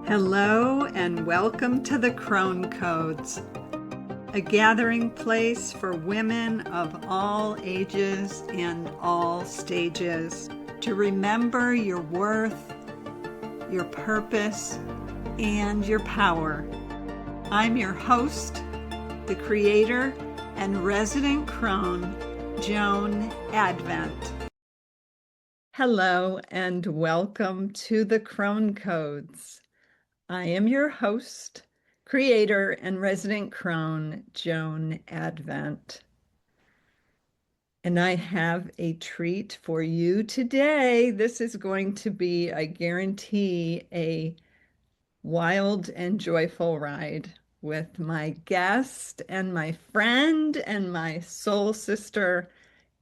Hello and welcome to the Crone Codes, a gathering place for women of all ages and all stages to remember your worth, your purpose, and your power. I'm your host, the creator and resident crone, Joan Advent. Hello and welcome to the Crone Codes. I am your host, creator, and resident crone, Joan Advent. And I have a treat for you today. This is going to be, I guarantee, a wild and joyful ride with my guest and my friend and my soul sister,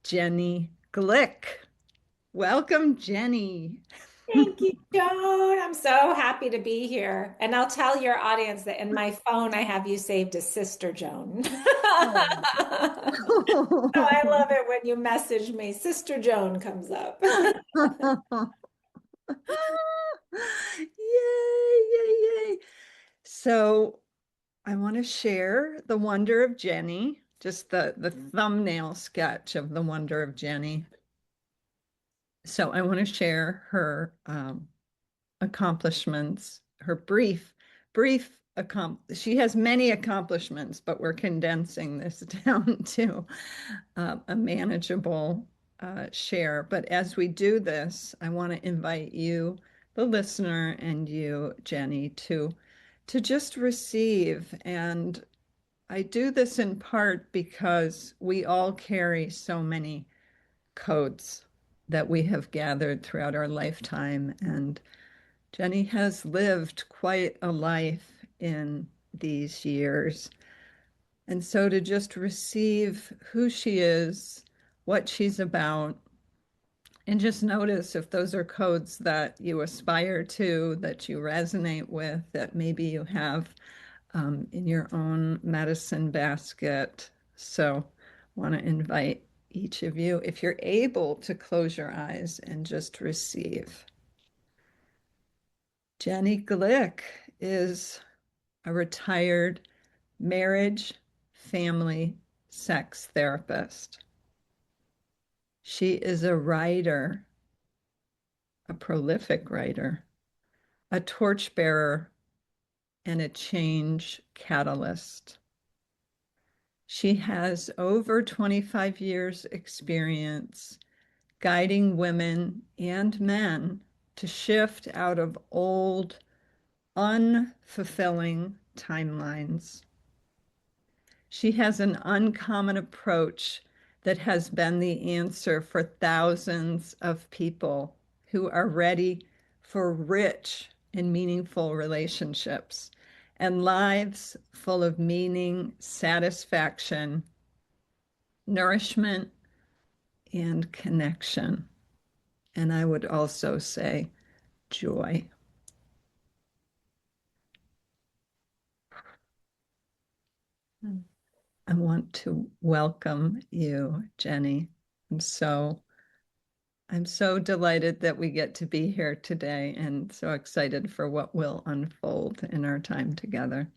Jenny Glick. Welcome, Jenny. Thank you, Joan. I'm so happy to be here. And I'll tell your audience that in my phone, I have you saved as Sister Joan. So I love it when you message me, Sister Joan comes up. Yay, yay, yay. So I want to share the wonder of Jenny, just the thumbnail sketch of the wonder of Jenny. So I want to share her accomplishments, her brief, she has many accomplishments, but we're condensing this down to a manageable share. But as we do this, I want to invite you, the listener, and you, Jenny, to just receive. And I do this in part because we all carry so many codes that we have gathered throughout our lifetime. And Jenny has lived quite a life in these years. And so to just receive who she is, what she's about, and just notice if those are codes that you aspire to, that you resonate with, that maybe you have in your own medicine basket. So I want to invite each of you, if you're able, to close your eyes and just receive. Jenny Glick is a retired marriage, family, sex therapist. She is a writer, a prolific writer, a torchbearer, and a change catalyst. She has over 25 years experience guiding women and men to shift out of old, unfulfilling timelines. She has an uncommon approach that has been the answer for thousands of people who are ready for rich and meaningful relationships and lives full of meaning, satisfaction, nourishment, and connection. And I would also say joy. I want to welcome you, Jenny. I'm so I'm so delighted that we get to be here today and so excited for what will unfold in our time together.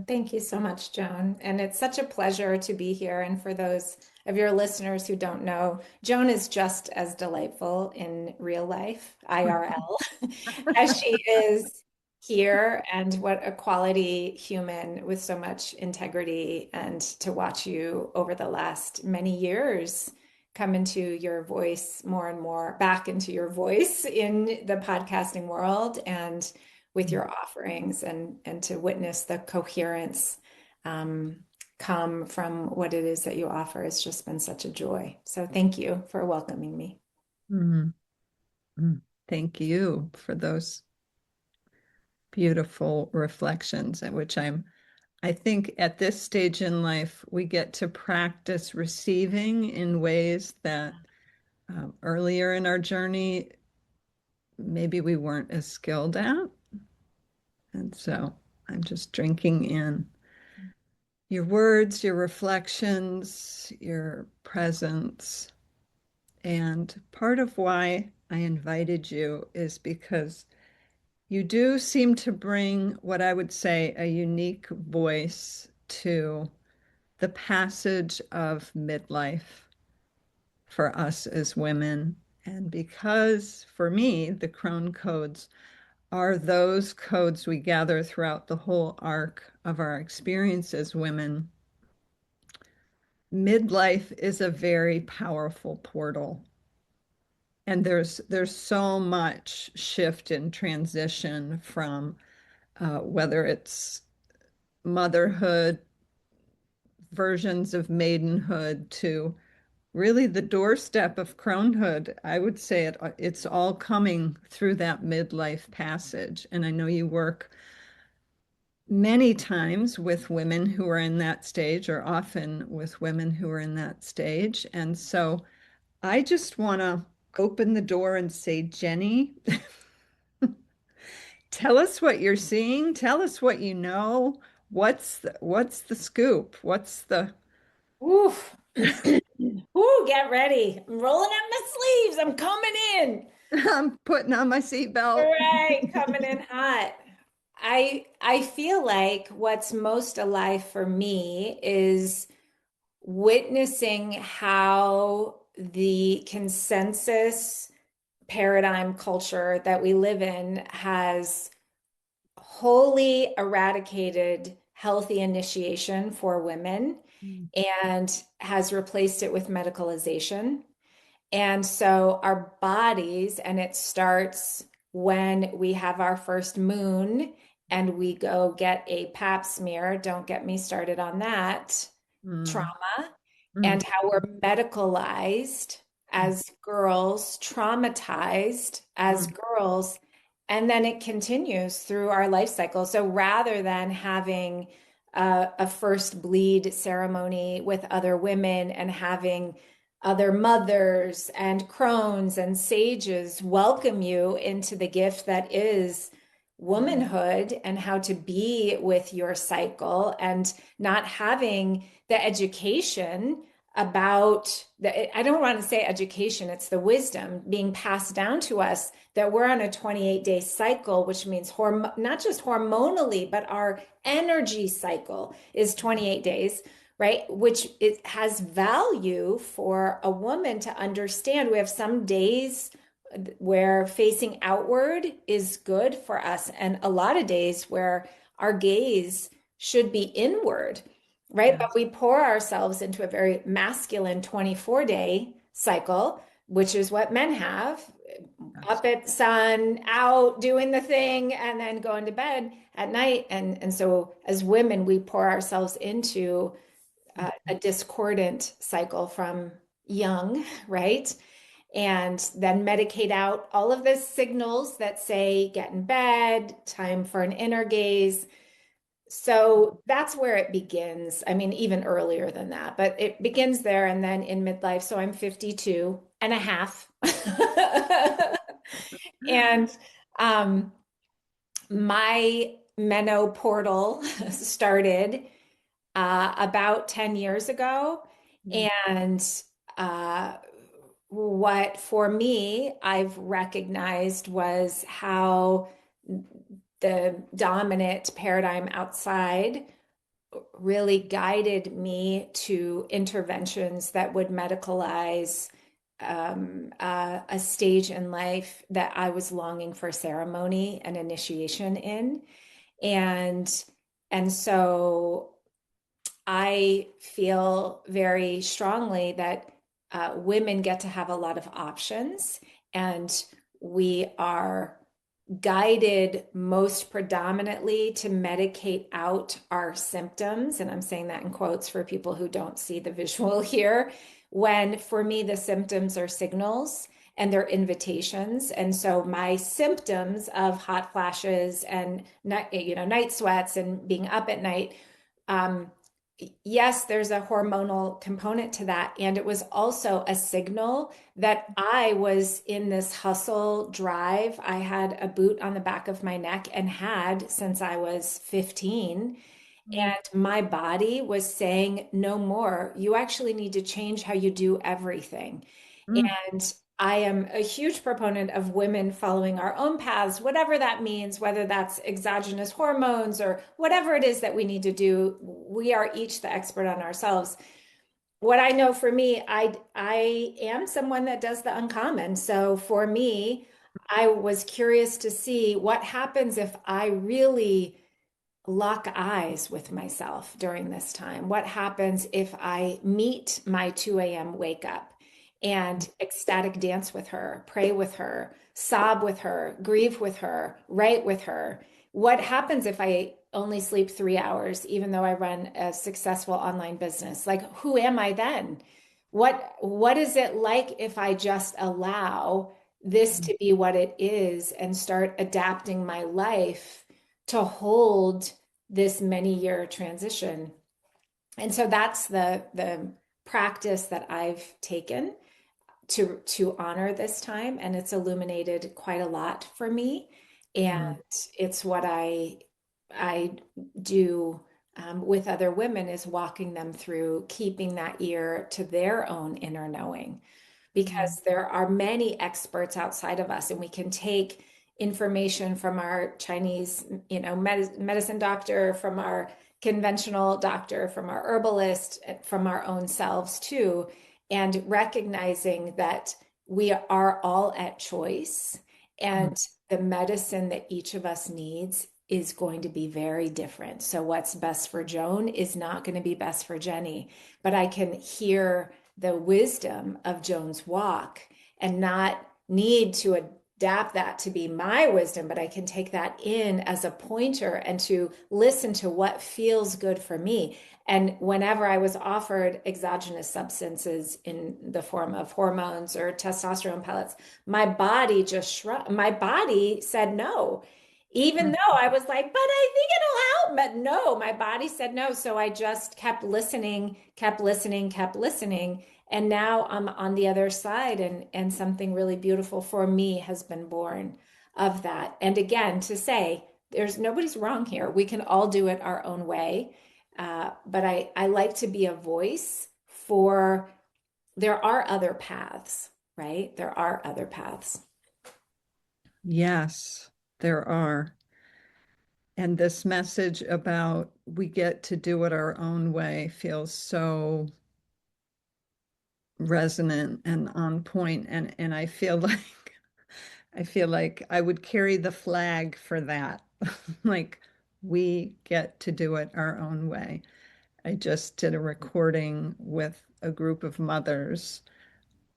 Thank you so much, Joan. And it's such a pleasure to be here. And for those of your listeners who don't know, Joan is just as delightful in real life, IRL, as she is here. And what a quality human with so much integrity. And to watch you over the last many years come into your voice more and more, back into your voice in the podcasting world and with your offerings, and to witness the coherence come from what it is that you offer has just been such a joy. So thank you for welcoming me. Mm, Thank you for those beautiful reflections, at which I think at this stage in life, we get to practice receiving in ways that earlier in our journey, maybe we weren't as skilled at. And so I'm just drinking in your words, your reflections, your presence. And part of why I invited you is because You do seem to bring what I would say a unique voice to the passage of midlife for us as women. And because for me, the crone codes are those codes we gather throughout the whole arc of our experience as women, midlife is a very powerful portal. And there's so much shift and transition from whether it's motherhood, versions of maidenhood to really the doorstep of cronehood. I would say it's all coming through that midlife passage. And I know you work many times with women who are in that stage, or often with women who are in that stage. And so I just want to open the door and say, Jenny, tell us what you're seeing. Tell us what you know. What's the scoop? What's the Oof. Ooh, get ready. I'm rolling up my sleeves. I'm coming in. I'm putting on my All seatbelt. right, coming in hot. I feel like what's most alive for me is witnessing how the consensus paradigm culture that we live in has wholly eradicated healthy initiation for women and has replaced it with medicalization. And so our bodies, and it starts when we have our first moon and we go get a pap smear. Don't get me started on that. Mm, Trauma mm, and how we're medicalized mm, as girls, traumatized as mm, girls, and then it continues through our life cycle. So rather than having a first bleed ceremony with other women and having other mothers and crones and sages welcome you into the gift that is womanhood and how to be with your cycle and not having the education about the, I don't want to say education, it's the wisdom being passed down to us that we're on a 28-day cycle, which means not just hormonally, but our energy cycle is 28 days, right? Which it has value for a woman to understand. We have some days where facing outward is good for us, and a lot of days where our gaze should be inward, right? But yes, we pour ourselves into a very masculine 24-day cycle, which is what men have, yes. up at sun, out doing the thing, and then going to bed at night. And so as women, we pour ourselves into a discordant cycle from young, right? And then medicate out all of the signals that say get in bed, time for an inner gaze. So that's where it begins. I mean, even earlier than that, but it begins there and then in midlife. So I'm 52 and a half. And my Meno-portal started about 10 years ago. Mm, And uh, what for me, I've recognized was how the dominant paradigm outside really guided me to interventions that would medicalize a stage in life that I was longing for ceremony and initiation in. And and so I feel very strongly that women get to have a lot of options, and we are guided most predominantly to medicate out our symptoms. And I'm saying that in quotes for people who don't see the visual here. When for me, the symptoms are signals and they're invitations. And so my symptoms of hot flashes and night sweats and being up at night, um, yes, there's a hormonal component to that. And it was also a signal that I was in this hustle drive. I had a boot on the back of my neck and had since I was 15. mm, And my body was saying, no more. You actually need to change how you do everything. mm, And I am a huge proponent of women following our own paths, whatever that means, whether that's exogenous hormones or whatever it is that we need to do. We are each the expert on ourselves. What I know for me, I am someone that does the uncommon. So for me, I was curious to see what happens if I really lock eyes with myself during this time. What happens if I meet my 2 a.m. wake up and ecstatic dance with her, pray with her, sob with her, grieve with her, write with her? What happens if I only sleep 3 hours, even though I run a successful online business? Like, who am I then? What is it like if I just allow this to be what it is and start adapting my life to hold this many year transition? And so that's the practice that I've taken to honor this time, and it's illuminated quite a lot for me. And Mm, it's what I do with other women, is walking them through keeping that ear to their own inner knowing, mm, because there are many experts outside of us, and we can take information from our Chinese, medicine doctor, from our conventional doctor, from our herbalist, from our own selves too, and recognizing that we are all at choice, mm, and the medicine that each of us needs is going to be very different. So what's best for Joan is not going to be best for Jenny, but I can hear the wisdom of Joan's walk and not need to adapt that to be my wisdom, but I can take that in as a pointer and to listen to what feels good for me. And whenever I was offered exogenous substances in the form of hormones or testosterone pellets, my body just shrugged. My body said no. Even mm. though I was like, but I think it'll help. But no, my body said no. So I just kept listening, kept listening, kept listening. And now I'm on the other side, and something really beautiful for me has been born of that. And again, to say there's nobody's wrong here. We can all do it our own way. But I like to be a voice for, there are other paths, right? There are other paths. Yes, there are. And this message about we get to do it our own way feels so resonant and on point. And I feel like I feel like I would carry the flag for that. Like we get to do it our own way. I just did a recording with a group of mothers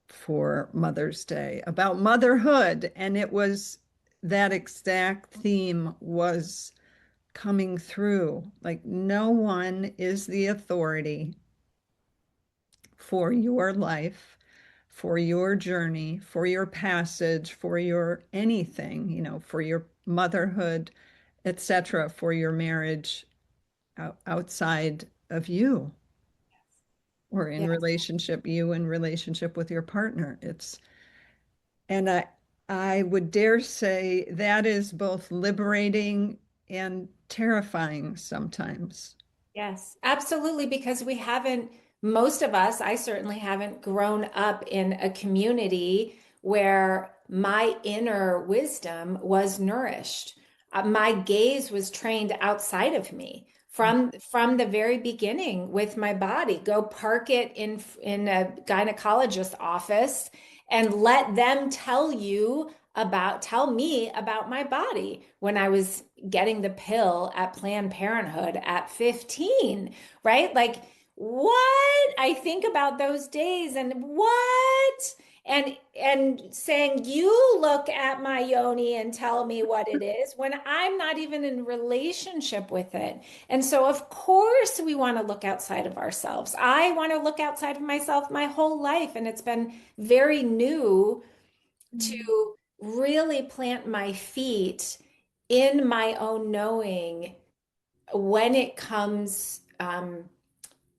for Mother's Day about motherhood, and it was that exact theme was coming through. Like, no one is the authority for your life, for your journey, for your passage, for your anything, for your motherhood, etc., for your marriage outside of you or in Yes. relationship, you in relationship with your partner. And I would dare say that is both liberating and terrifying sometimes. Yes, absolutely. Because we haven't, most of us, I certainly haven't grown up in a community where my inner wisdom was nourished. My gaze was trained outside of me from the very beginning with my body. Go park it in a gynecologist's office and let them tell me about my body when I was getting the pill at Planned Parenthood at 15, right? Like, what? I think about those days and what? And saying, you look at my yoni and tell me what it is when I'm not even in relationship with it. And so of course we want to look outside of ourselves. I want to look outside of myself my whole life, and it's been very new to really plant my feet in my own knowing when it comes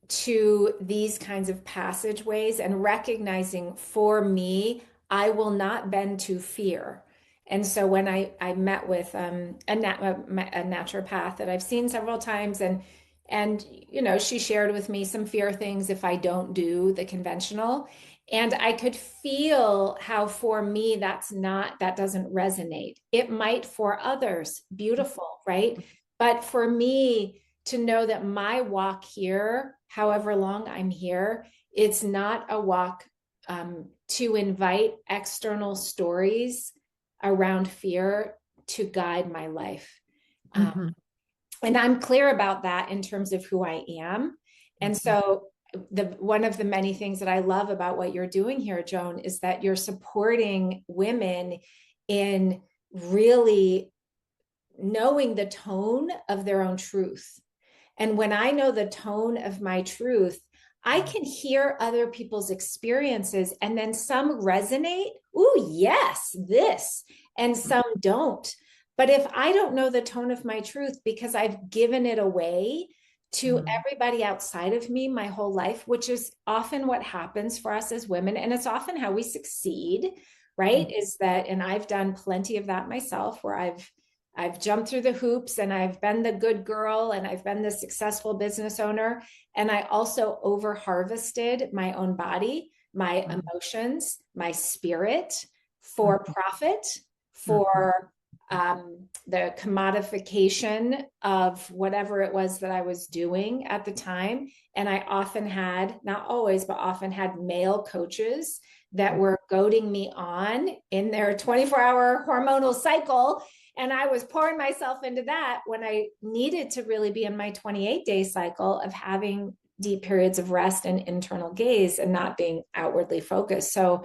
to these kinds of passageways, and recognizing for me, I will not bend to fear. And so when I met with a naturopath that I've seen several times, and she shared with me some fear things if I don't do the conventional. And I could feel how for me that doesn't resonate. It might for others, beautiful, right? But for me to know that my walk here, however long I'm here, it's not a walk to invite external stories around fear to guide my life. Um, Mhm. and I'm clear about that in terms of who I am. And so one of the many things that I love about what you're doing here, Joan, is that you're supporting women in really knowing the tone of their own truth. And when I know the tone of my truth, I can hear other people's experiences and then some resonate. Ooh, yes, this. And some don't. But if I don't know the tone of my truth because I've given it away to Mhm. everybody outside of me my whole life, which is often what happens for us as women, and it's often how we succeed, right? Is that, and I've done plenty of that myself where I've jumped through the hoops and I've been the good girl and I've been the successful business owner. And I also over harvested my own body, my emotions, my spirit for profit, Mhm. for the commodification of whatever it was that I was doing at the time. And I often had, not always, but often had male coaches that were goading me on in their 24-hour hormonal cycle. And I was pouring myself into that when I needed to really be in my 28-day cycle of having deep periods of rest and internal gaze and not being outwardly focused. So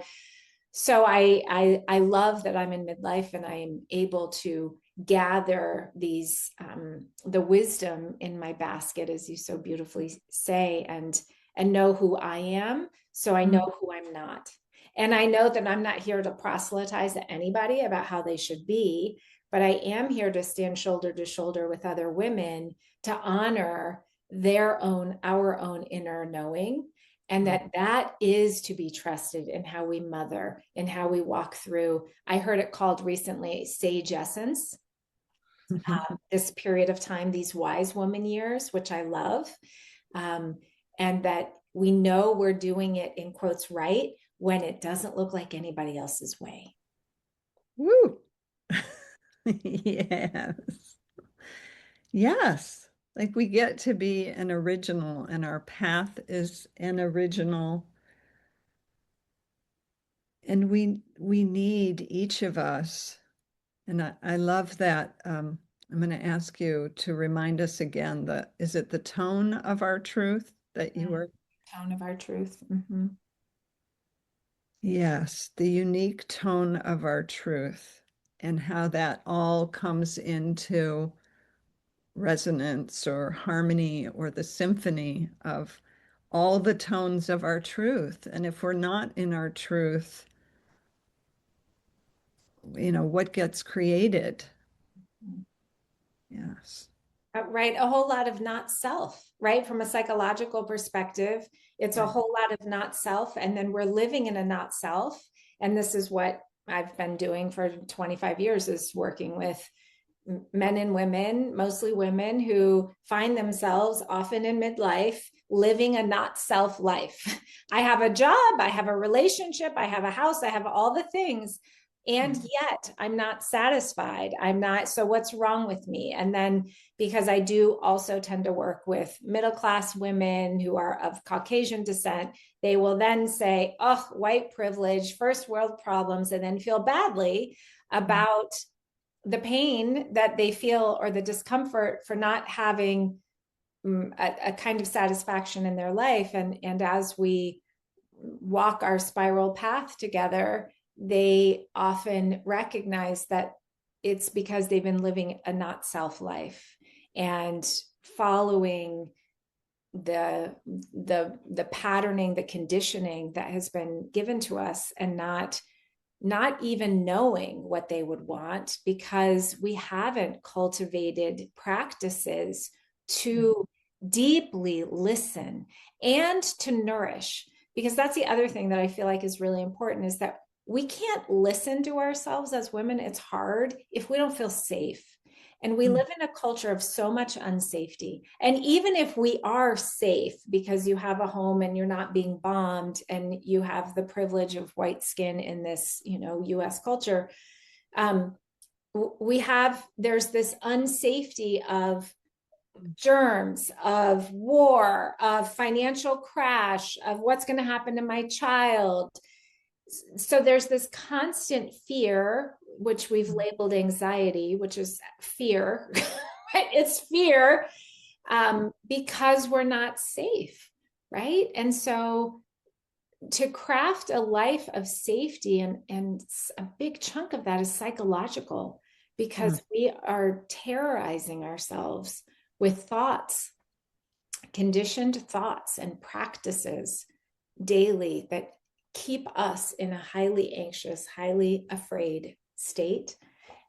I love that I'm in midlife and I'm able to gather these the wisdom in my basket, as you so beautifully say, and know who I am, so I know who I'm not. And I know that I'm not here to proselytize anybody about how they should be, but I am here to stand shoulder to shoulder with other women to honor our own inner knowing, and that is to be trusted in how we mother and how we walk through. I heard it called recently sage essence, this period of time, these wise woman years, which I love. um, and that we know we're doing it in quotes right when it doesn't look like anybody else's way. Woo. Yes. Yes. Like we get to be an original and our path is an original. And we need each of us. And I love that. I'm going to ask you to remind us again that is it the tone of our truth that you were? Tone of our truth. Mm-hmm. Yes, the unique tone of our truth and how that all comes into resonance or harmony or the symphony of all the tones of our truth. And if we're not in our truth, what gets created? Yes. Right. A whole lot of not self, right? From a psychological perspective, it's a Right. whole lot of not self. And then we're living in a not self. And this is what I've been doing for 25 years, is working with men and women, mostly women, who find themselves often in midlife living a not self life. I have a job, I have a relationship, I have a house, I have all the things. And yet I'm not satisfied. I'm not. So what's wrong with me? And then, because I do also tend to work with middle class women who are of Caucasian descent, they will then say, oh, white privilege, first world problems, and then feel badly about the pain that they feel or the discomfort for not having a kind of satisfaction in their life. And as we walk our spiral path together, they often recognize that it's because they've been living a not self life and following the patterning, the conditioning that has been given to us, and not even knowing what they would want because we haven't cultivated practices to deeply listen and to nourish. Because that's the other thing that I feel like is really important, is that we can't listen to ourselves as women. It's hard if we don't feel safe. And we live in a culture of so much unsafety. And even if we are safe because you have a home and you're not being bombed and you have the privilege of white skin in this, US culture, there's this unsafety of germs, of war, of financial crash, of what's going to happen to my child. So there's this constant fear, which we've labeled anxiety, which is fear, right? It's fear because we're not safe, right? And so to craft a life of safety, and a big chunk of that is psychological, because we are terrorizing ourselves with thoughts, conditioned thoughts and practices daily that keep us in a highly anxious, highly afraid state.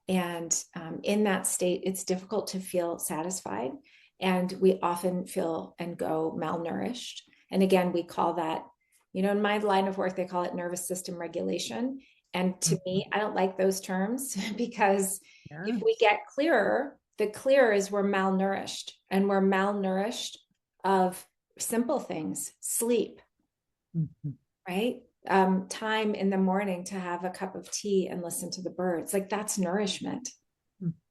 And in that state, it's difficult to feel satisfied. And we often feel and go malnourished. And again, we call that, in my line of work, they call it nervous system regulation. And to me, I don't like those terms because if we get clearer, the clearer is we're malnourished, and we're malnourished of simple things, sleep, right? Time in the morning to have a cup of tea and listen to the birds. Like, that's nourishment,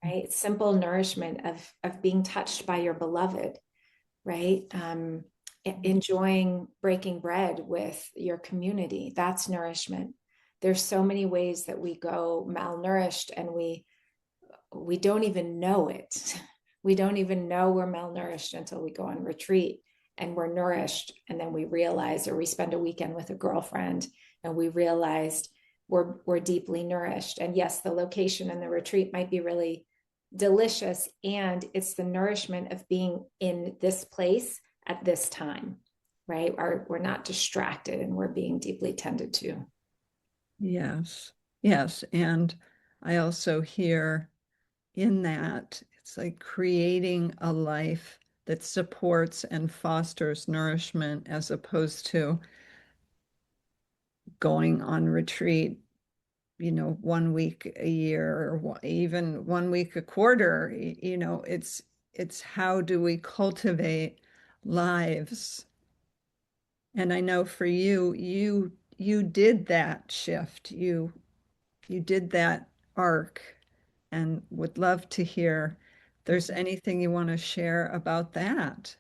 right? Simple nourishment of being touched by your beloved, right? Enjoying breaking bread with your community. That's nourishment. There's so many ways that we go malnourished, and we don't even know it. We don't even know we're malnourished until we go on retreat and we're nourished. And then we realize, or we spend a weekend with a girlfriend and we realized we're deeply nourished. And yes, the location and the retreat might be really delicious. And it's the nourishment of being in this place at this time, right? We're not distracted and we're being deeply tended to. Yes. Yes. And I also hear in that it's like creating a life that supports and fosters nourishment, as opposed to going on retreat, 1 week a year, or even 1 week a quarter. It's how do we cultivate lives? And I know for you, you did that shift. You did that arc, and would love to hear if there's anything you want to share about that.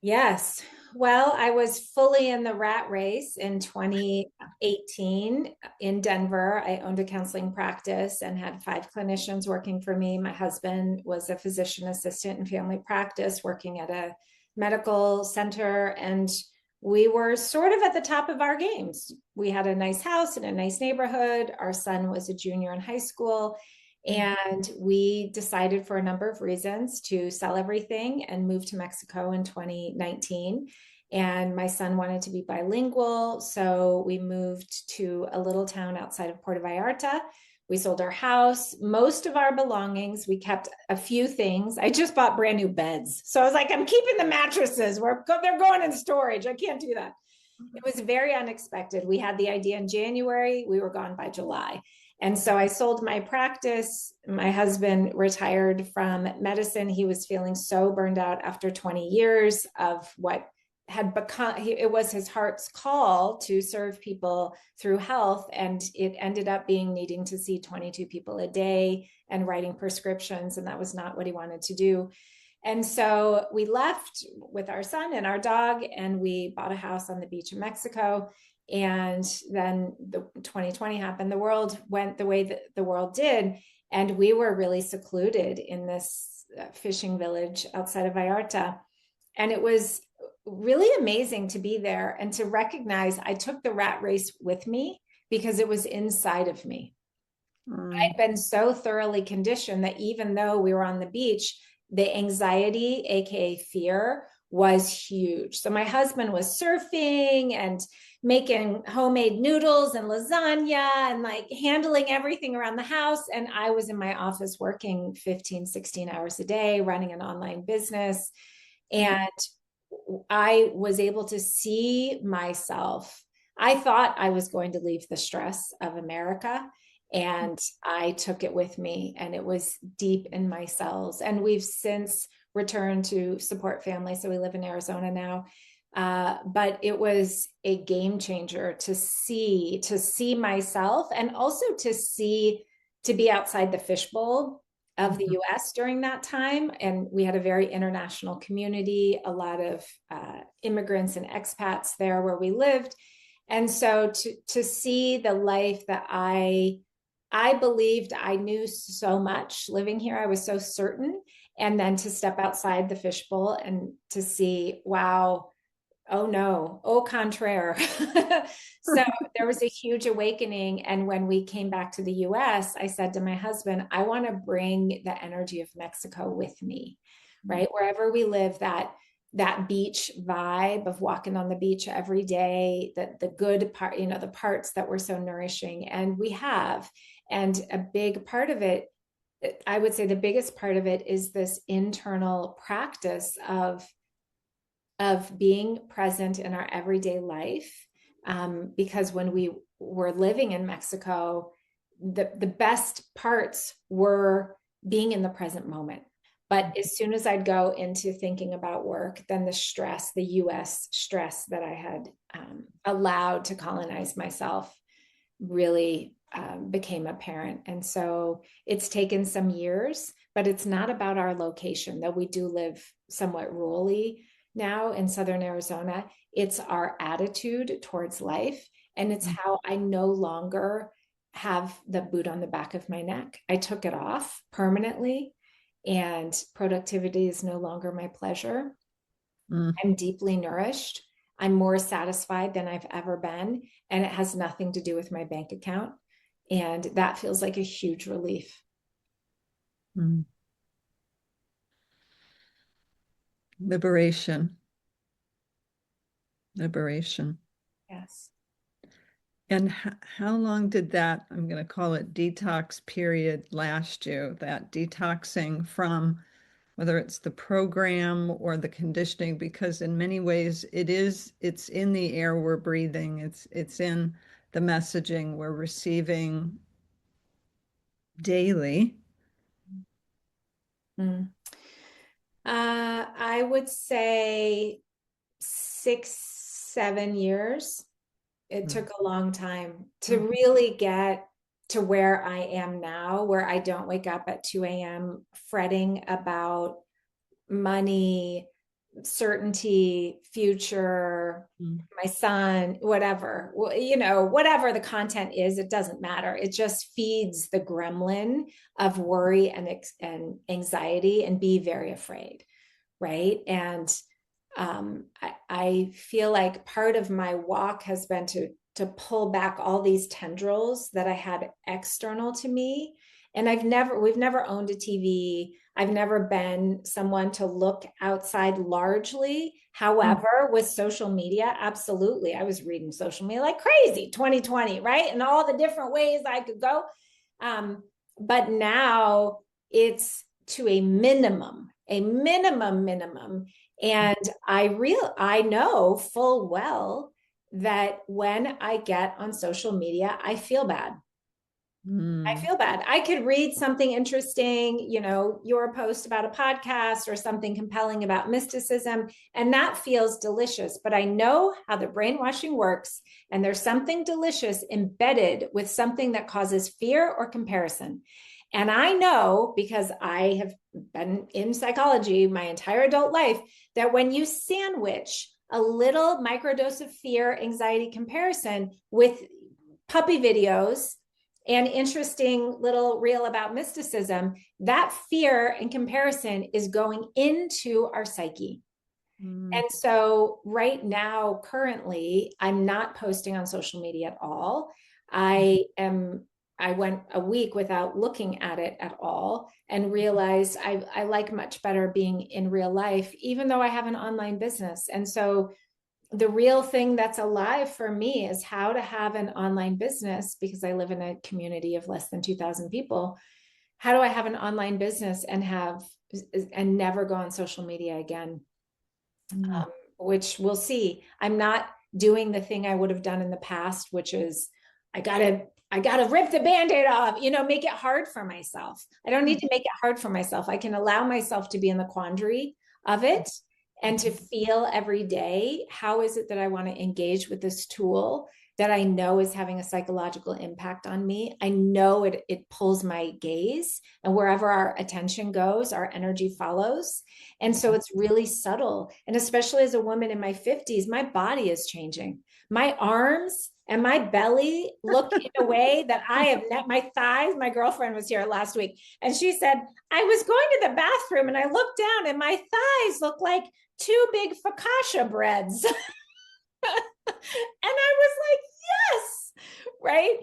Yes. Well, I was fully in the rat race in 2018 in Denver. I owned a counseling practice and had 5 clinicians working for me. My husband was a physician assistant in family practice, working at a medical center. And we were sort of at the top of our games. We had a nice house in a nice neighborhood. Our son was a junior in high school. And we decided, for a number of reasons, to sell everything and move to Mexico in 2019. And my son wanted to be bilingual. So we moved to a little town outside of Puerto Vallarta. We sold our house, most of our belongings. We kept a few things. I just bought brand new beds. So I was like, I'm keeping the mattresses. They're going in storage. I can't do that. It was very unexpected. We had the idea in January. We were gone by July. And so I sold my practice. My husband retired from medicine. He was feeling so burned out after 20 years of what had become, it was his heart's call to serve people through health. And it ended up being needing to see 22 people a day and writing prescriptions. And that was not what he wanted to do. And so we left with our son and our dog, and we bought a house on the beach in Mexico. And then the 2020 happened. The world went the way that the world did. And we were really secluded in this fishing village outside of Vallarta. And it was really amazing to be there and to recognize I took the rat race with me because it was inside of me. I'd been so thoroughly conditioned that even though we were on the beach, the anxiety, AKA fear, was huge. So my husband was surfing and making homemade noodles and lasagna and like handling everything around the house. And I was in my office working 15, 16 hours a day, running an online business. And I was able to see myself. I thought I was going to leave the stress of America And I took it with me, and it was deep in my cells. And we've since returned to support family. So we live in Arizona now. But it was a game changer to see myself, and also to be outside the fishbowl of the US during that time. And we had a very international community, a lot of immigrants and expats there where we lived. And so to see the life that I believed I knew so much living here, I was so certain. And then to step outside the fishbowl and to see, wow, oh no, au contraire. So there was a huge awakening. And when we came back to the US, I said to my husband, I want to bring the energy of Mexico with me, right? Wherever we live, that beach vibe of walking on the beach every day, the good part, the parts that were so nourishing. And we have. And a big part of it, I would say the biggest part of it, is this internal practice of being present in our everyday life. Because when we were living in Mexico, the best parts were being in the present moment. But as soon as I'd go into thinking about work, then the US stress that I had allowed to colonize myself really became apparent. And so it's taken some years, but it's not about our location, though we do live somewhat rurally now in Southern Arizona. It's our attitude towards life. And it's how I no longer have the boot on the back of my neck. I took it off permanently, and productivity is no longer my pleasure. I'm deeply nourished. I'm more satisfied than I've ever been. And it has nothing to do with my bank account. And that feels like a huge relief. Liberation. Yes. And how long did that, I'm going to call it detox period, last you? That detoxing from whether it's the program or the conditioning, because in many ways it's in the air we're breathing. It's in the messaging we're receiving daily. I would say 6-7 years. It took a long time to really get to where I am now, where I don't wake up at 2 a.m. fretting about money, certainty, future, my son, whatever, whatever the content is, it doesn't matter. It just feeds the gremlin of worry and anxiety, and be very afraid. Right. And I feel like part of my walk has been to pull back all these tendrils that I had external to me. And we've never owned a TV. I've never been someone to look outside largely. However, with social media, absolutely. I was reading social media like crazy, 2020, right? And all the different ways I could go. But now it's to a minimum. And I know full well that when I get on social media, I feel bad. I could read something interesting, your post about a podcast or something compelling about mysticism, and that feels delicious. But I know how the brainwashing works, and there's something delicious embedded with something that causes fear or comparison. And I know, because I have been in psychology my entire adult life, that when you sandwich a little microdose of fear, anxiety, comparison with puppy videos and interesting little reel about mysticism, that fear and comparison is going into our psyche. And so right now, currently, I'm not posting on social media at all. I went a week without looking at it at all, and realized I like much better being in real life, even though I have an online business. And so the real thing that's alive for me is how to have an online business, because I live in a community of less than 2,000 people. How do I have an online business and never go on social media again? Which we'll see. I'm not doing the thing I would have done in the past, which is I got to I got to rip the band-aid off, make it hard for myself. I don't need to make it hard for myself. I can allow myself to be in the quandary of it and to feel every day, how is it that I want to engage with this tool that I know is having a psychological impact on me? I know it pulls my gaze, and wherever our attention goes, our energy follows. And so it's really subtle. And especially as a woman in my 50s, my body is changing. My arms and my belly look in a way that I have met my thighs. My girlfriend was here last week and she said, I was going to the bathroom and I looked down and my thighs look like two big focaccia breads. And I was like, yes, right?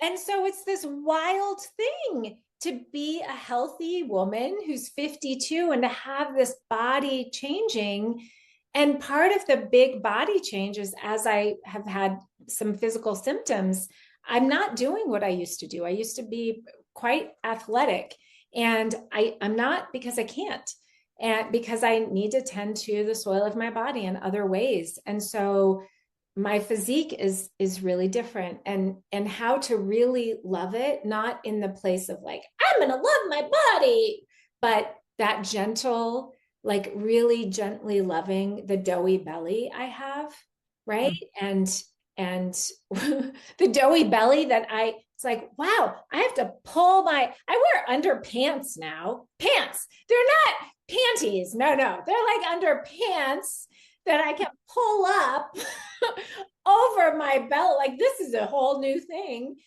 And so it's this wild thing to be a healthy woman who's 52 and to have this body changing. And part of the big body change is, as I have had some physical symptoms, I'm not doing what I used to do. I used to be quite athletic, and I'm not, because I can't, and because I need to tend to the soil of my body in other ways. And so my physique is really different, and how to really love it, not in the place of like, I'm gonna love my body, but that gentle, like really gently loving the doughy belly I have, right? And the doughy belly that it's like, wow, I have to pull I wear underpants now. Pants. They're not panties. No, they're like underpants that I can pull up over my belt. Like, this is a whole new thing.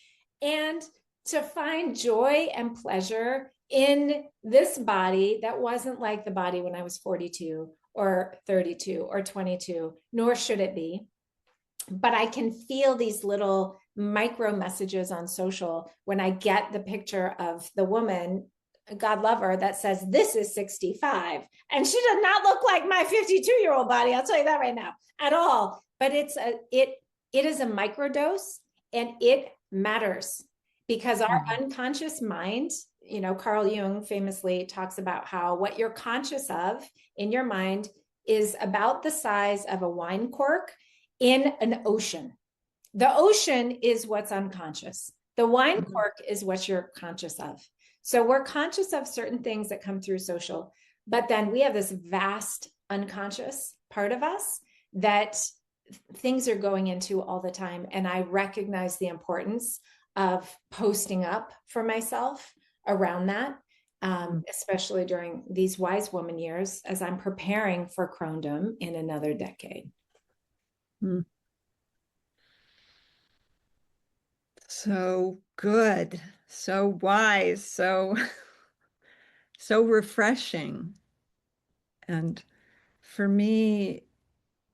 And to find joy and pleasure in this body that wasn't like the body when I was 42 or 32 or 22, nor should it be. But I can feel these little micro messages on social when I get the picture of the woman, God love her, that says, this is 65. And she does not look like my 52-year-old body. I'll tell you that right now, at all. But it is a microdose, and it matters, because our unconscious mind, Carl Jung famously talks about how what you're conscious of in your mind is about the size of a wine cork in an ocean. The ocean is what's unconscious. The wine cork is what you're conscious of. So we're conscious of certain things that come through social, but then we have this vast unconscious part of us that things are going into all the time. And I recognize the importance of posting up for myself around that, especially during these wise woman years, as I'm preparing for crondom in another decade. So good, so wise, so refreshing. And for me,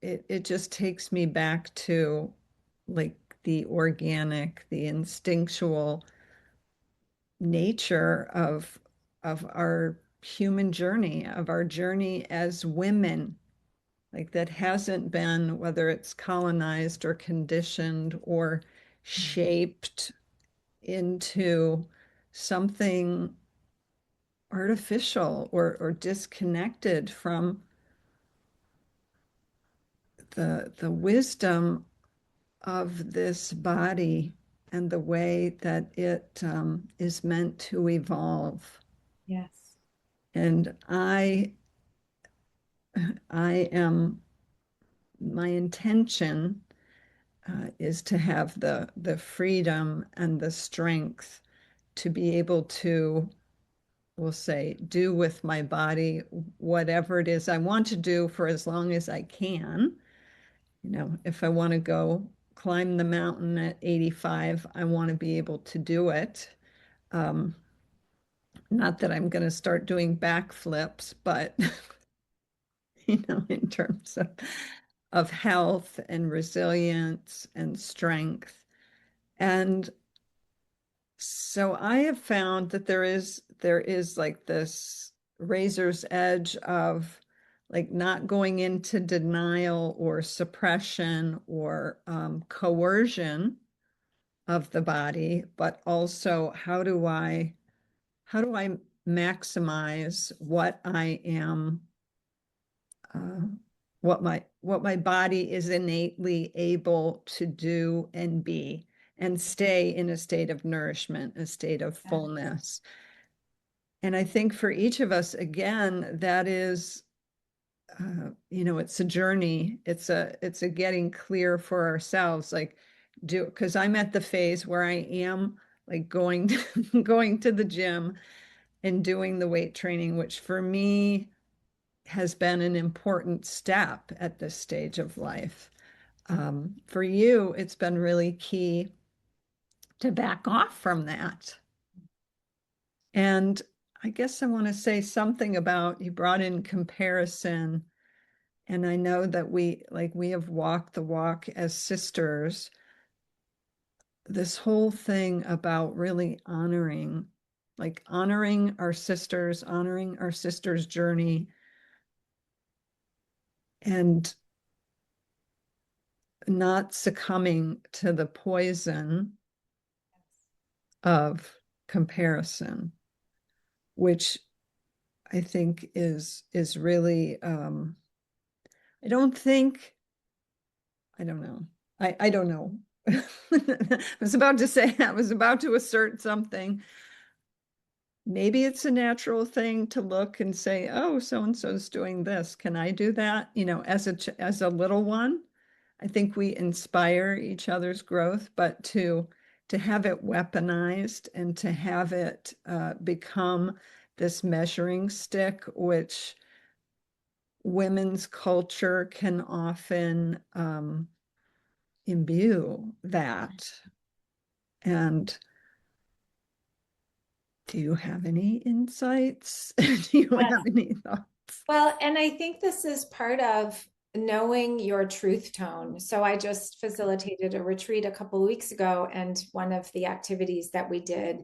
it just takes me back to like the organic, the instinctual nature of our human journey, of our journey as women. Like, that hasn't been, whether it's colonized or conditioned or shaped into something artificial or disconnected from the wisdom of this body and the way that it is meant to evolve. Yes. And I am, my intention is to have the freedom and the strength to be able to, we'll say, do with my body whatever it is I want to do for as long as I can. If I want to go climb the mountain at 85, I want to be able to do it. Not that I'm going to start doing backflips, but in terms of health and resilience and strength. And so I have found that there is like this razor's edge of like not going into denial or suppression or coercion of the body, but also how do I maximize what I am, uh, what my body is innately able to do and be. and stay in a state of nourishment, a state of fullness. And I think for each of us, again, that is, it's a journey. It's a getting clear for ourselves, like because I'm at the phase where I am like going to the gym and doing the weight training, which for me has been an important step at this stage of life. For you, it's been really key to back off from that. And I guess I want to say something about you brought in comparison. And I know that we have walked the walk as sisters. This whole thing about really honoring honoring our sisters' journey, and not succumbing to the poison of comparison, which I think is really I don't think I don't know. I don't know. I was about to say, I was about to assert something. Maybe it's a natural thing to look and say, oh, so-and-so's doing this. Can I do that? As a little one, I think we inspire each other's growth, but to have it weaponized and to have it become this measuring stick, which women's culture can often imbue that. And do you have any insights? Do you have any thoughts? Well, and I think this is part of knowing your truth tone. So I just facilitated a retreat a couple of weeks ago, and one of the activities that we did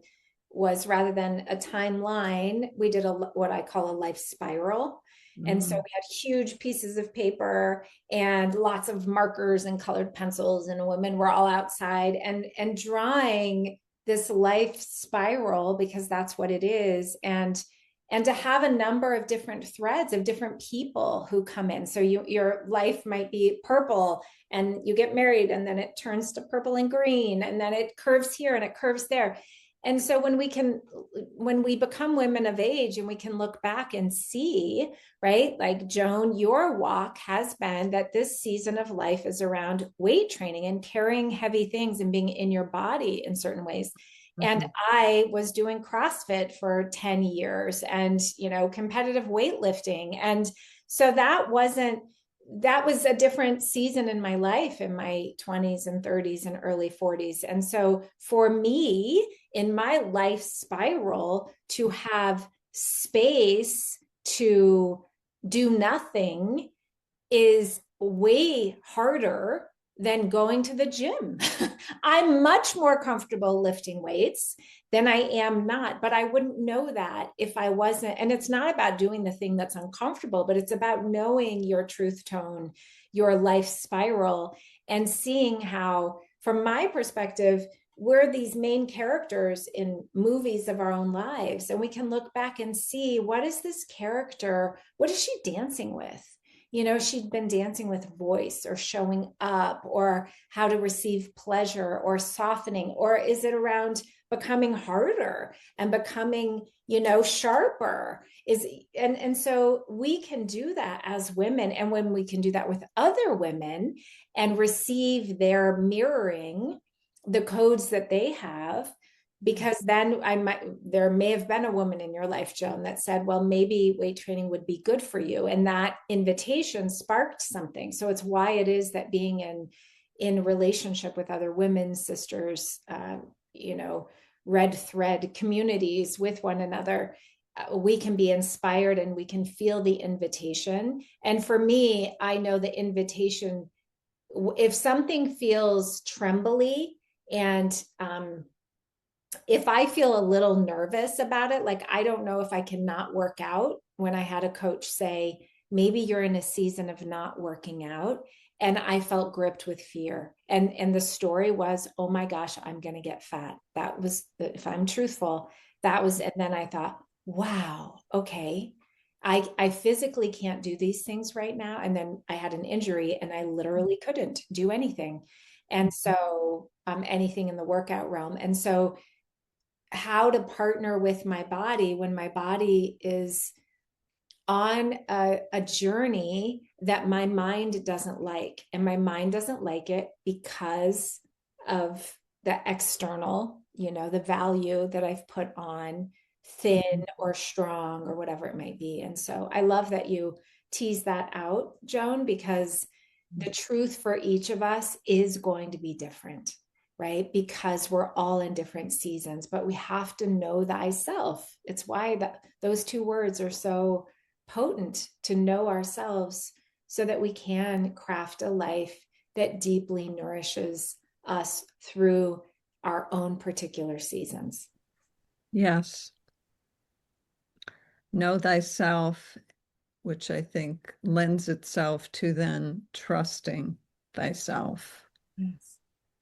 was, rather than a timeline, we did what I call a life spiral. And so we had huge pieces of paper and lots of markers and colored pencils, and women were all outside and drawing this life spiral, because that's what it is. And to have a number of different threads of different people who come in. So your life might be purple, and you get married, and then it turns to purple and green, and then it curves here and it curves there. And so when we become women of age and we can look back and see, right, like Joan, your walk has been that this season of life is around weight training and carrying heavy things and being in your body in certain ways. And I was doing CrossFit for 10 years and, competitive weightlifting. And so that was a different season in my life, in my 20s and 30s and early 40s. And so for me, in my life spiral, to have space to do nothing is way harder than going to the gym. I'm much more comfortable lifting weights than I am not, but I wouldn't know that if I wasn't. And it's not about doing the thing that's uncomfortable, but it's about knowing your truth tone, your life spiral, and seeing how, from my perspective, we're these main characters in movies of our own lives. And we can look back and see, what is this character? What is she dancing with? She'd been dancing with voice or showing up, or how to receive pleasure or softening, or is it around becoming harder and becoming, sharper? And so we can do that as women. And when we can do that with other women and receive their mirroring the codes that they have, because then there may have been a woman in your life, Joan, that said, well, maybe weight training would be good for you. And that invitation sparked something. So it's why it is that being in relationship with other women, sisters, red thread communities with one another, we can be inspired and we can feel the invitation. And for me, I know the invitation, if something feels trembly, and if I feel a little nervous about it, like I don't know if I can not work out. When I had a coach say, maybe you're in a season of not working out, and I felt gripped with fear. And the story was, oh my gosh, I'm going to get fat. That was, if I'm truthful, that was, and then I thought, wow, okay. I physically can't do these things right now. And then I had an injury and I literally couldn't do anything. And so anything in the workout realm. And so how to partner with my body when my body is on a journey that my mind doesn't like. And my mind doesn't like it because of the external, the value that I've put on thin or strong or whatever it might be. And so I love that you tease that out, Joan, because the truth for each of us is going to be different, right? Because we're all in different seasons, but we have to know thyself. It's why those two words are so potent, to know ourselves so that we can craft a life that deeply nourishes us through our own particular seasons. Yes. Know thyself, which I think lends itself to then trusting thyself. Yes.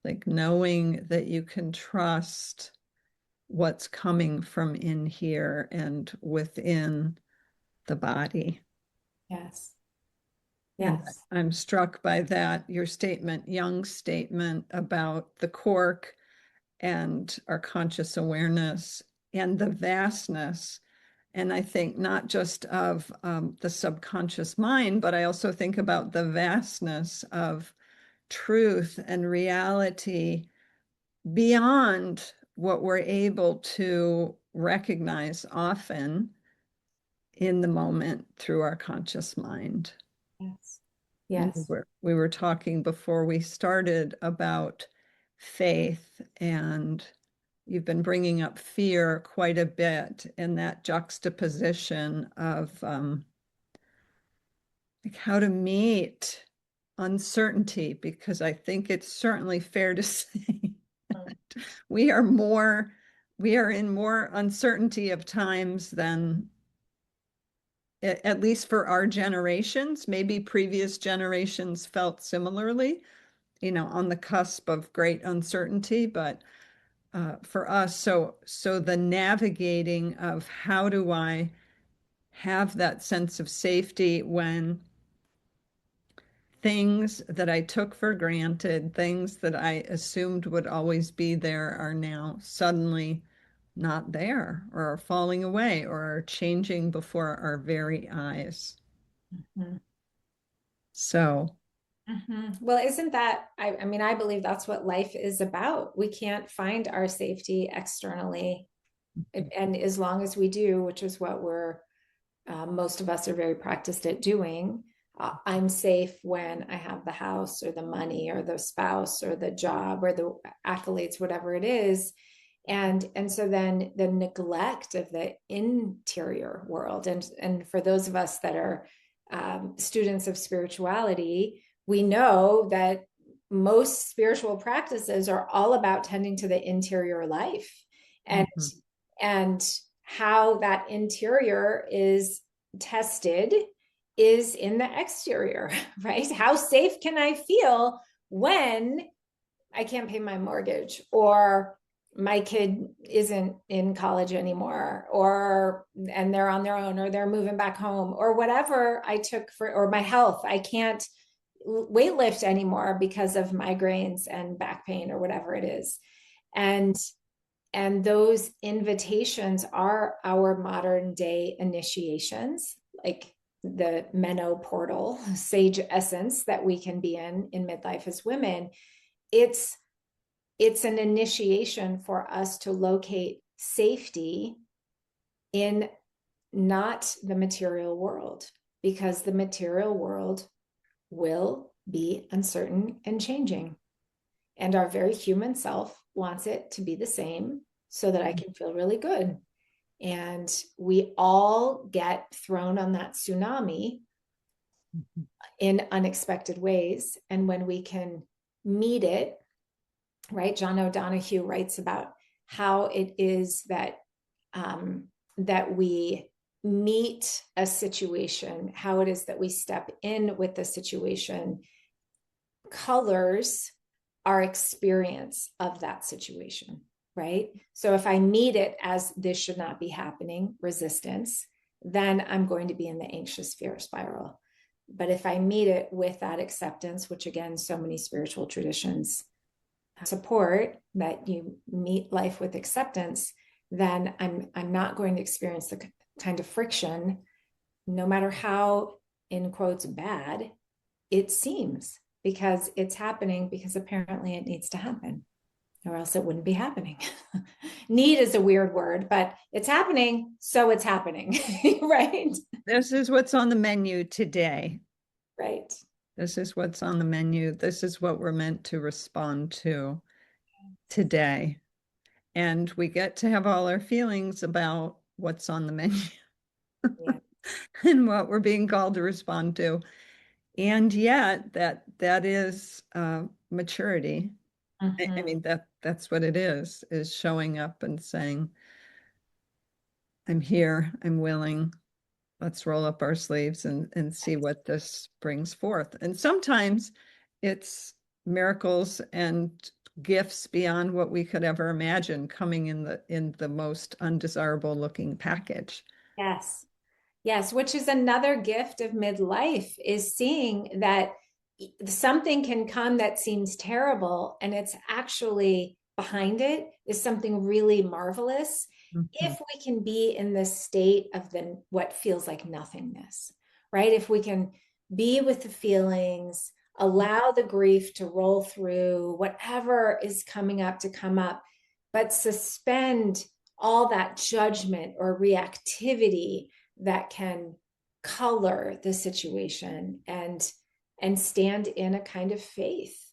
Like knowing that you can trust what's coming from in here and within the body. Yes. And Yes. I'm struck by that, your statement, Jung's statement about the cork and our conscious awareness and the vastness. And I think not just of the subconscious mind, but I also think about the vastness of truth and reality beyond what we're able to recognize often in the moment through our conscious mind. Yes. And Yes. we were talking before we started about faith, and you've been bringing up fear quite a bit, and that juxtaposition of like how to meet uncertainty, because I think it's certainly fair to say we are more, we are in more uncertainty of times than, at least for our generations. Maybe previous generations felt similarly, on the cusp of great uncertainty, but for us, so the navigating of how do I have that sense of safety when things that I took for granted, things that I assumed would always be there, are now suddenly not there, or are falling away, or are changing before our very eyes. Mhm. So, Well, isn't that, I mean, I believe that's what life is about. We can't find our safety externally. And as long as we do, which is what most of us are very practiced at doing, I'm safe when I have the house or the money or the spouse or the job or the accolades, whatever it is. And so then the neglect of the interior world, and for those of us that are students of spirituality, we know that most spiritual practices are all about tending to the interior life, and mhm, and how that interior is tested is in the exterior, right? How safe can I feel when I can't pay my mortgage, or my kid isn't in college anymore, and they're on their own, or they're moving back home, or whatever I took for, or my health, I can't weightlift anymore because of migraines and back pain or whatever it is. And those invitations are our modern day initiations, like the Meno-portal, sage essence that we can be in midlife as women. It's an initiation for us to locate safety in not the material world, because the material world will be uncertain and changing. And our very human self wants it to be the same so that I can feel really good. And we all get thrown on that tsunami in unexpected ways. And when we can meet it, right? John O'Donohue writes about how it is that we meet a situation, how it is that we step in with the situation, colors our experience of that situation, right? So if I meet it as this should not be happening, resistance, then I'm going to be in the anxious fear spiral. But if I meet it with that acceptance, which again, so many spiritual traditions support, that you meet life with acceptance, then I'm not going to experience the kind of friction, no matter how, in quotes, bad it seems, because it's happening because apparently it needs to happen, or else it wouldn't be happening. Need is a weird word, but it's happening, so it's happening, right? This is what's on the menu today. Right. This is what's on the menu. This is what we're meant to respond to today. And we get to have all our feelings about what's on the menu Yeah. and what we're being called to respond to. And yet that is maturity. I Mm-hmm. mean, that's what it is showing up and saying, I'm here, I'm willing, let's roll up our sleeves and see what this brings forth. And sometimes it's miracles and gifts beyond what we could ever imagine coming in the most undesirable looking package. Yes. Yes, which is another gift of midlife, is seeing that something can come that seems terrible and it's actually behind it is something really marvelous, Mhm. if we can be in this state of the what feels like nothingness, right? If we can be with the feelings, allow the grief to roll through, whatever is coming up to come up, but suspend all that judgment or reactivity that can color the situation, and stand in a kind of faith,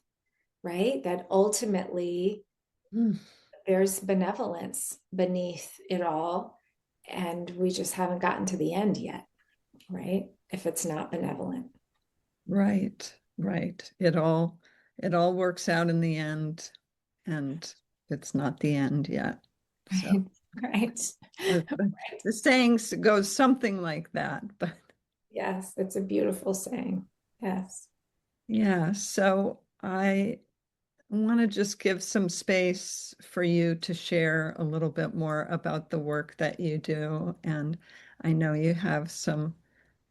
right? That ultimately Mm. there's benevolence beneath it all, and we just haven't gotten to the end yet, right? If it's not benevolent. Right, right. It all works out in the end, and it's not the end yet. So Right. Right. the saying goes something like that, but Yes, it's a beautiful saying. Yes. yeah, so I want to just give some space for you to share a little bit more about the work that you do. And I know you have some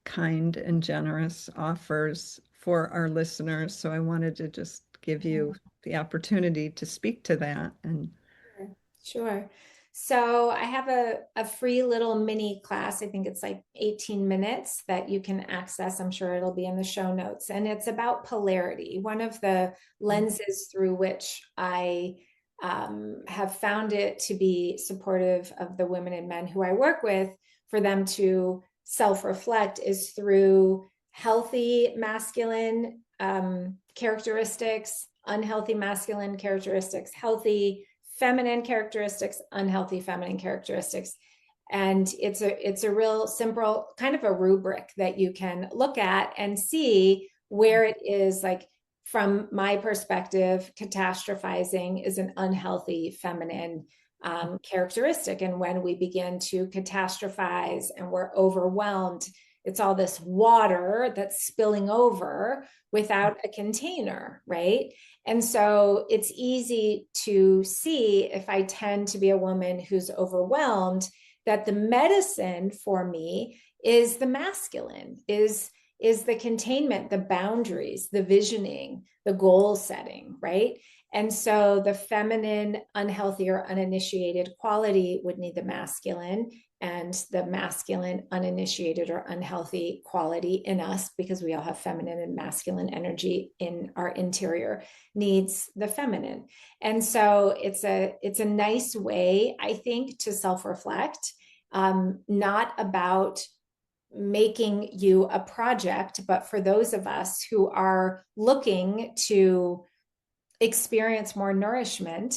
kind and generous offers for our listeners. So I wanted to just give you the opportunity to speak to that. And Sure. Sure. So I have a free little mini class. I think it's like 18 minutes that you can access. I'm sure it'll be in the show notes. And it's about polarity, one of the lenses through which I have found it to be supportive of the women and men who I work with, for them to self-reflect, is through healthy masculine characteristics, unhealthy masculine characteristics, healthy feminine characteristics, unhealthy feminine characteristics. And it's a real simple kind of a rubric that you can look at and see where it is, like, from my perspective, catastrophizing is an unhealthy feminine characteristic. And when we begin to catastrophize and we're overwhelmed, it's all this water that's spilling over without a container, right? And so it's easy to see, if I tend to be a woman who's overwhelmed, that the medicine for me is the masculine, is the containment, the boundaries, the visioning, the goal setting, right? And so the feminine, unhealthy or uninitiated quality would need the masculine, and the masculine, uninitiated or unhealthy quality in us, because we all have feminine and masculine energy in our interior, needs the feminine. And so it's a nice way, I think, to self-reflect, not about making you a project, but for those of us who are looking to experience more nourishment.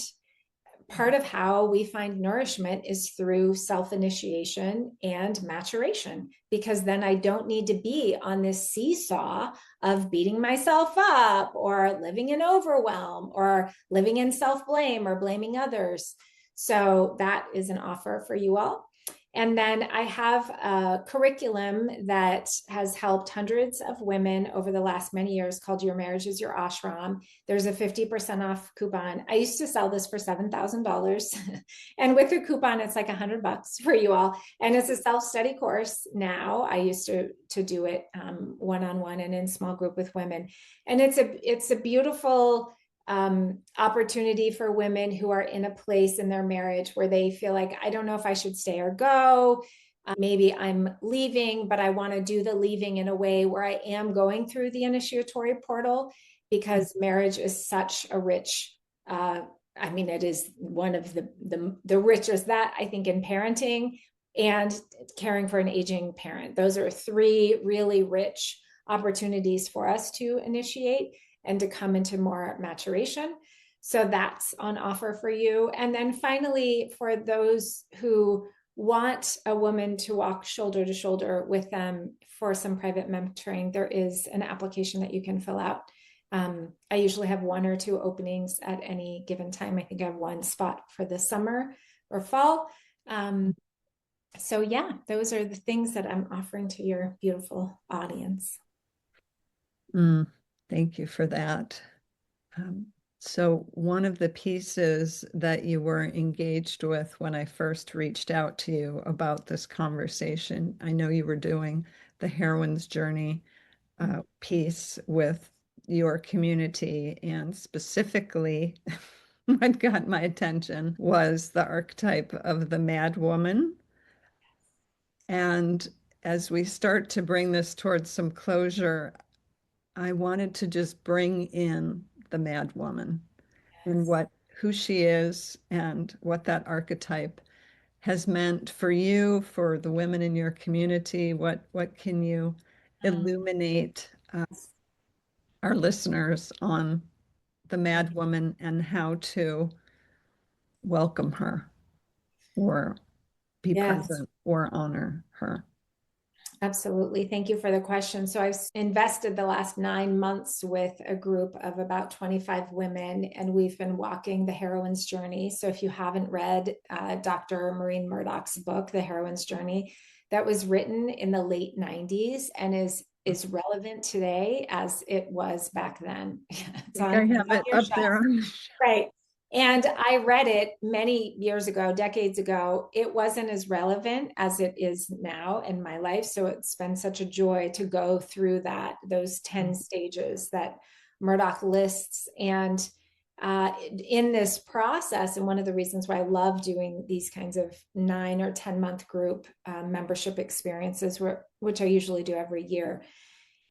Part of how we find nourishment is through self-initiation and maturation, because then I don't need to be on this seesaw of beating myself up, or living in overwhelm, or living in self-blame, or blaming others. So that is an offer for you all. And then I have a curriculum that has helped hundreds of women over the last many years, called Your Marriage is Your Ashram. There's a 50% off coupon. I used to sell this for $7,000. And with a coupon, it's like $100 for you all. And it's a self-study course now. I used to do it one-on-one and in small group with women. And it's a beautiful opportunity for women who are in a place in their marriage where they feel like, I don't know if I should stay or go. Maybe I'm leaving, but I want to do the leaving in a way where I am going through the initiatory portal, because marriage is such a rich, I mean, it is one of the richest, that I think, in parenting and caring for an aging parent. Those are three really rich opportunities for us to initiate and to come into more maturation. So that's on offer for you. And then finally, for those who want a woman to walk shoulder to shoulder with them for some private mentoring, there is an application that you can fill out. I usually have 1 or 2 openings at any given time. I think I have 1 spot for the summer or fall. So yeah, those are the things that I'm offering to your beautiful audience. Thank you for that. So one of the pieces that you were engaged with when I first reached out to you about this conversation, I know you were doing the heroine's journey piece with your community, and specifically what got my attention was the archetype of the Mad Woman. And as we start to bring this towards some closure, I wanted to just bring in the Mad Woman and who she is and what that archetype has meant for you, for the women in your community. What can you illuminate our listeners on the Mad Woman and how to welcome her or be Yes. present or honor her? Absolutely. Thank you for the question. So I've invested the last 9 months with a group of about 25 women, and we've been walking the heroine's journey. So if you haven't read Dr. Maureen Murdoch's book, The Heroine's Journey, that was written in the late 90s and is relevant today as it was back then. It's I think I have on it your up shelf. there. Right. And I read it many years ago, decades ago. It wasn't as relevant as it is now in my life. So it's been such a joy to go through those 10 stages that Murdoch lists. And in this process, and one of the reasons why I love doing these kinds of 9 or 10-month group membership experiences, which I usually do every year,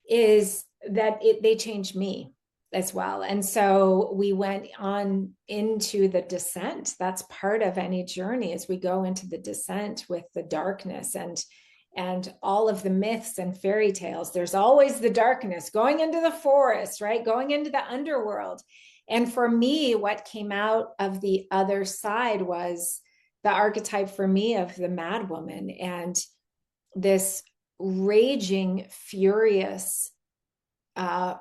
is that they changed me as well. And so we went on into the descent. That's part of any journey, as we go into the descent with the darkness and all of the myths and fairy tales. There's always the darkness, going into the forest, right? Going into the underworld. And for me, what came out of the other side was the archetype for me of the Mad Woman, and this raging, furious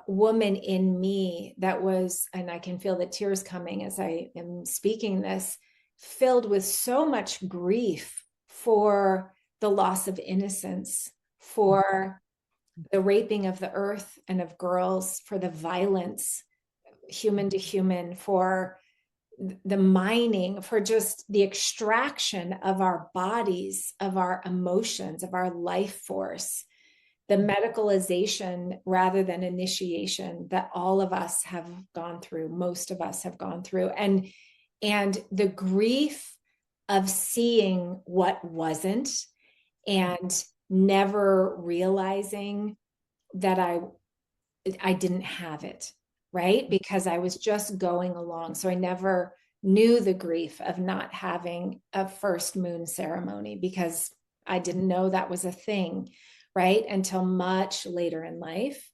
woman in me that was, and I can feel the tears coming as I am speaking this, filled with so much grief for the loss of innocence, for the raping of the earth and of girls, for the violence, human to human, for the mining, for just the extraction of our bodies, of our emotions, of our life force, the medicalization rather than initiation that all of us have gone through, most of us have gone through, and the grief of seeing what wasn't and never realizing that I didn't have it, right? Because I was just going along. So I never knew the grief of not having a first moon ceremony, because I didn't know that was a thing, right? Until much later in life.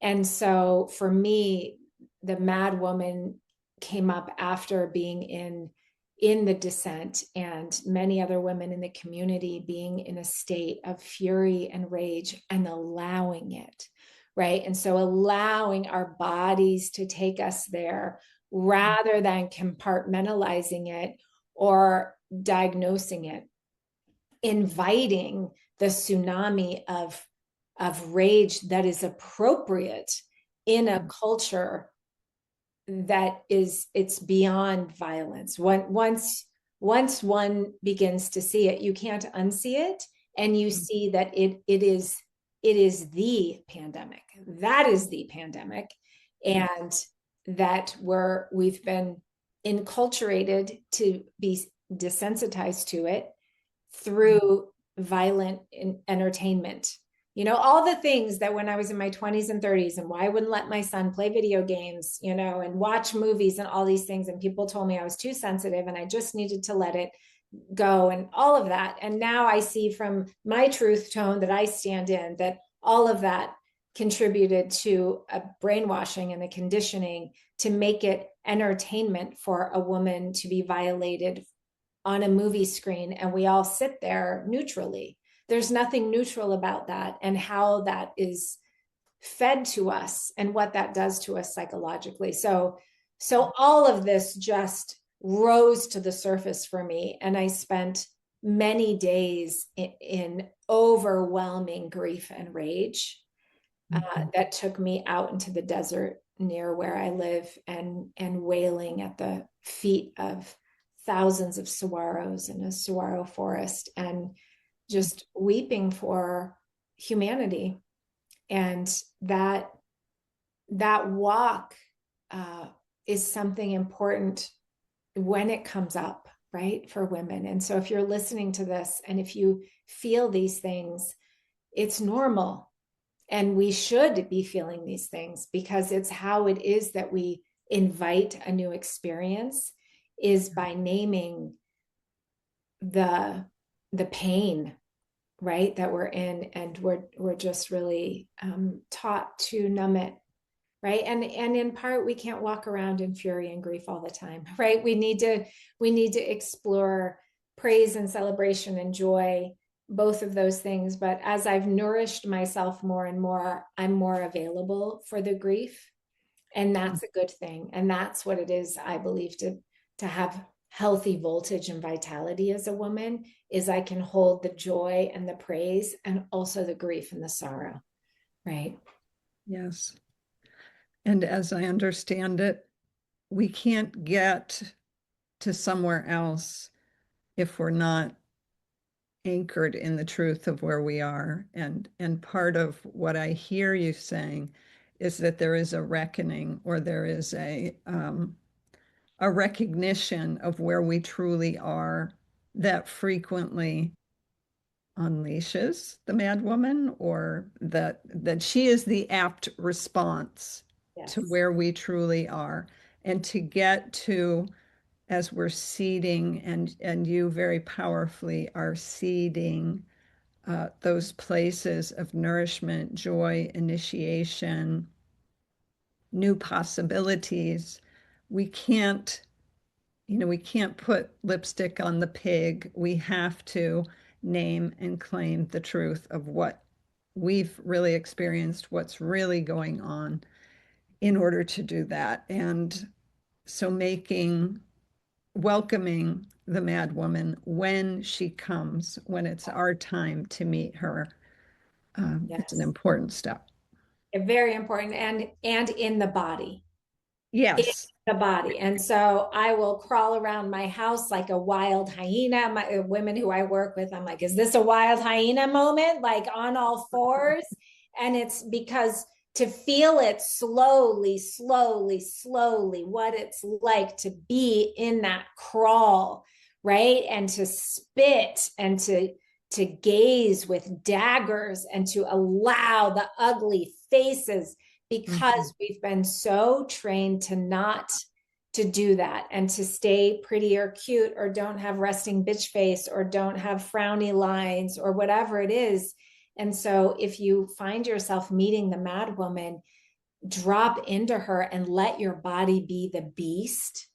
And so for me, the Mad Woman came up after being in the descent, and many other women in the community being in a state of fury and rage and allowing it, right? And so allowing our bodies to take us there rather than compartmentalizing it or diagnosing it, inviting the tsunami of rage that is appropriate in a culture that it's beyond violence. Once one begins to see it, you can't unsee it, and you see that it is the pandemic. That is the pandemic, and that we've been enculturated to be desensitized to it through violent entertainment. You know, all the things that when I was in my 20s and 30s, and why I wouldn't let my son play video games, you know, and watch movies and all these things. And people told me I was too sensitive and I just needed to let it go and all of that. And now I see from my truth tone that I stand in that all of that contributed to a brainwashing and a conditioning to make it entertainment for a woman to be violated on a movie screen. And we all sit there neutrally. There's nothing neutral about that and how that is fed to us and what that does to us psychologically. So all of this just rose to the surface for me. And I spent many days in overwhelming grief and rage that took me out into the desert near where I live and wailing at the feet of thousands of saguaros in a saguaro forest and just weeping for humanity. And that walk is something important when it comes up, right, for women. And so if you're listening to this and if you feel these things, it's normal. And we should be feeling these things because it's how it is that we invite a new experience, is by naming the pain, right, that we're in, and we're just really taught to numb it, right? And in part, we can't walk around in fury and grief all the time, right? We need to explore praise and celebration and joy, both of those things. But as I've nourished myself more and more, I'm more available for the grief, and that's a good thing. And that's what it is, I believe, to have healthy voltage and vitality as a woman, is I can hold the joy and the praise and also the grief and the sorrow, right? Yes. And as I understand it, we can't get to somewhere else if we're not anchored in the truth of where we are. And part of what I hear you saying is that there is a reckoning, or there is a recognition of where we truly are, that frequently unleashes the mad woman, or that she is the apt response to Yes. where we truly are. And to get to, as we're seeding, and you very powerfully are seeding those places of nourishment, joy, initiation, new possibilities. We can't, we can't put lipstick on the pig. We have to name and claim the truth of what we've really experienced, what's really going on, in order to do that. And so welcoming the mad woman when she comes, when it's our time to meet her, it's an Yes. important step. Very important. And in the body. In Yes. the body. And so I will crawl around my house like a wild hyena. My women who I work with, I'm like, is this a wild hyena moment? Like on all fours. And it's because to feel it slowly, slowly, slowly, what it's like to be in that crawl, right? And to spit and to gaze with daggers and to allow the ugly faces, because we've been so trained to not to do that and to stay pretty or cute, or don't have resting bitch face, or don't have frowny lines, or whatever it is. And so if you find yourself meeting the mad woman, drop into her and let your body be the beast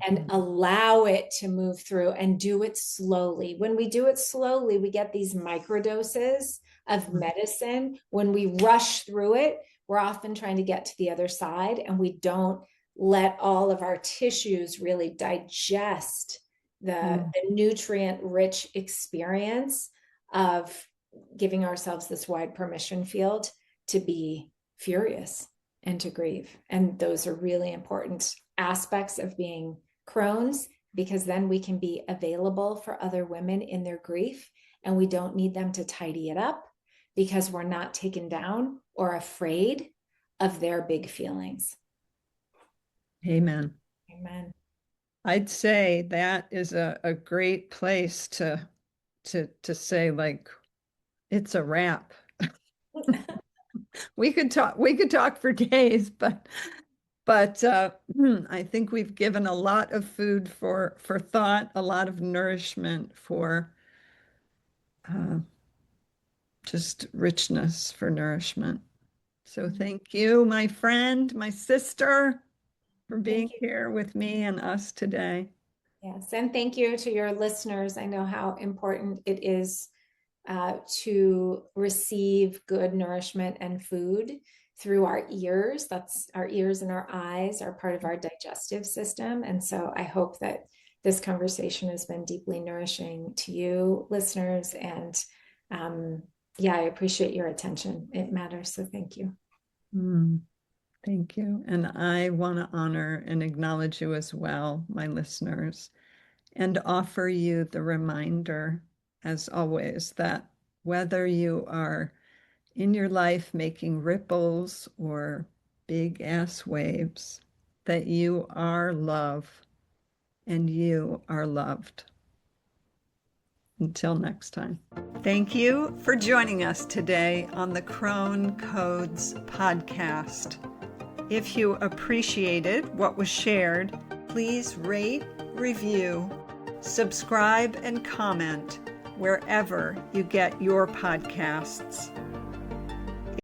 and allow it to move through, and do it slowly. When we do it slowly, we get these microdoses of medicine. When we rush through it, we're often trying to get to the other side, and we don't let all of our tissues really digest the nutrient rich experience of giving ourselves this wide permission field to be furious and to grieve. And those are really important aspects of being Crohn's, because then we can be available for other women in their grief, and we don't need them to tidy it up, because we're not taken down or afraid of their big feelings. Amen. Amen. I'd say that is a great place to say, like, it's a wrap. We could talk for days, but I think we've given a lot of food for thought, a lot of nourishment for uh, just richness for nourishment. So thank you, my friend, my sister, for being Thank you. here with me and us today. Yes, and thank you to your listeners. I know how important it is to receive good nourishment and food through our ears. That's our ears and our eyes are part of our digestive system. And so I hope that this conversation has been deeply nourishing to you, listeners. And yeah, I appreciate your attention. It matters. So thank you. Mm, thank you. And I want to honor and acknowledge you as well, my listeners, and offer you the reminder, as always, that whether you are in your life making ripples or big ass waves, that you are love and you are loved. Until next time. Thank you for joining us today on the Crone Codes podcast. If you appreciated what was shared, please rate, review, subscribe, and comment wherever you get your podcasts.